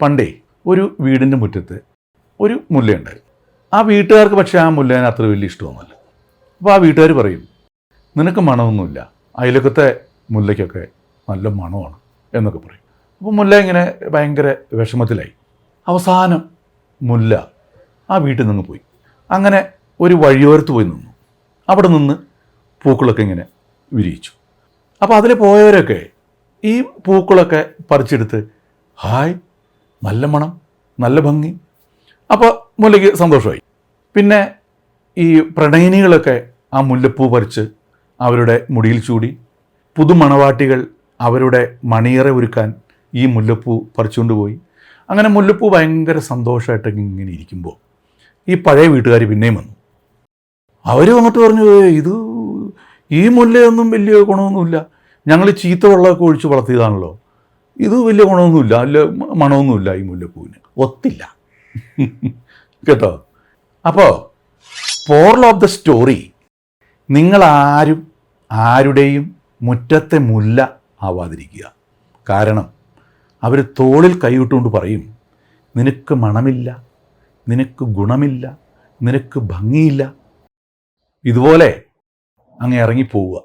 പണ്ടേ ഒരു വീടിൻ്റെ മുറ്റത്ത് ഒരു മുല്ലയുണ്ടായിരുന്നു. ആ വീട്ടുകാർക്ക് പക്ഷേ ആ മുല്ലേനെ അത്ര വലിയ ഇഷ്ടമൊന്നുമല്ല. അപ്പോൾ ആ വീട്ടുകാർ പറയും, നിനക്ക് മണമൊന്നുമില്ല, അയലൊക്കത്തെ മുല്ലയ്ക്കൊക്കെ നല്ല മണമാണ് എന്നൊക്കെ പറയും. അപ്പോൾ മുല്ല ഇങ്ങനെ ഭയങ്കര വിഷമത്തിലായി. അവസാനം മുല്ല ആ വീട്ടിൽ നിന്ന് പോയി. അങ്ങനെ ഒരു വഴിയോരത്ത് പോയി നിന്നു. അവിടെ നിന്ന് പൂക്കളൊക്കെ ഇങ്ങനെ വിരിയിച്ചു. അപ്പോൾ അതിൽ പോയവരൊക്കെ ഈ പൂക്കളൊക്കെ പറിച്ചെടുത്ത്, ഹായ് നല്ല മണം, നല്ല ഭംഗി. അപ്പോൾ മുല്ലയ്ക്ക് സന്തോഷമായി. പിന്നെ ഈ പ്രണയിനികളൊക്കെ ആ മുല്ലപ്പൂ പറിച്ച് അവരുടെ മുടിയിൽ ചൂടി. പുതുമണവാട്ടികൾ അവരുടെ മണിയറ ഒരുക്കാൻ ഈ മുല്ലപ്പൂ പറിച്ചുകൊണ്ട് പോയി. അങ്ങനെ മുല്ലപ്പൂ ഭയങ്കര സന്തോഷമായിട്ട് ഇങ്ങനെ ഇരിക്കുമ്പോൾ ഈ പഴയ വീട്ടുകാർ പിന്നെയും വന്നു. അവർ വന്നിട്ട് പറഞ്ഞു, ഈ മുല്ലയൊന്നും വലിയ ഗുണമൊന്നുമില്ല, ഞങ്ങൾ ചീത്ത വെള്ളമൊക്കെ ഒഴിച്ച് വളർത്തിയതാണല്ലോ, ഇത് വലിയ ഗുണമൊന്നുമില്ല, അല്ല മണമൊന്നുമില്ല, ഈ മുല്ലപ്പൂവിന് ഒത്തില്ല കേട്ടോ. അപ്പോൾ പോറൽ ഓഫ് ദ സ്റ്റോറി, നിങ്ങളാരും ആരുടെയും മുറ്റത്തെ മുല്ല ആവാതിരിക്കുക. കാരണം അവർ തോളിൽ കൈയിട്ടുകൊണ്ട് പറയും, നിനക്ക് മണമില്ല, നിനക്ക് ഗുണമില്ല, നിനക്ക് ഭംഗിയില്ല. ഇതുപോലെ അങ്ങ് ഇറങ്ങിപ്പോവുക.